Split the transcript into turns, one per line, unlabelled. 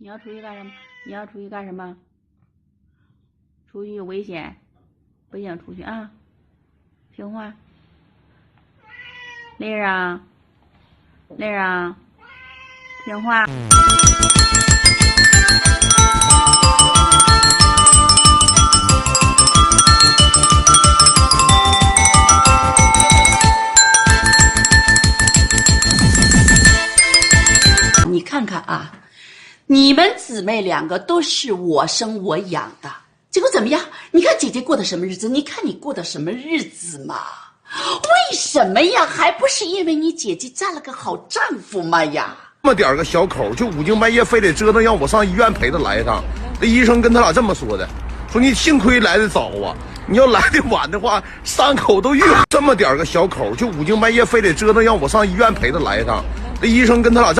要出去干什么？你要出去干什么？出去有危险，不想出去啊！听话，丽儿啊，丽儿啊，听话。
你看看啊，你们姊妹两个都是我生我养的，结果怎么样？你看姐姐过的什么日子？你看你过的什么日子嘛？为什么呀？还不是因为你姐姐嫁了个好丈夫嘛呀？
这么点个小口，就5更半夜非得折腾，让我上医院陪他来一趟。那医生跟他俩这么说的，说你幸亏来的早啊，你要来的晚的话，伤口都愈合。这么点个小口，就5更半夜非得折腾，让我上医院陪他来一趟。那医生跟他俩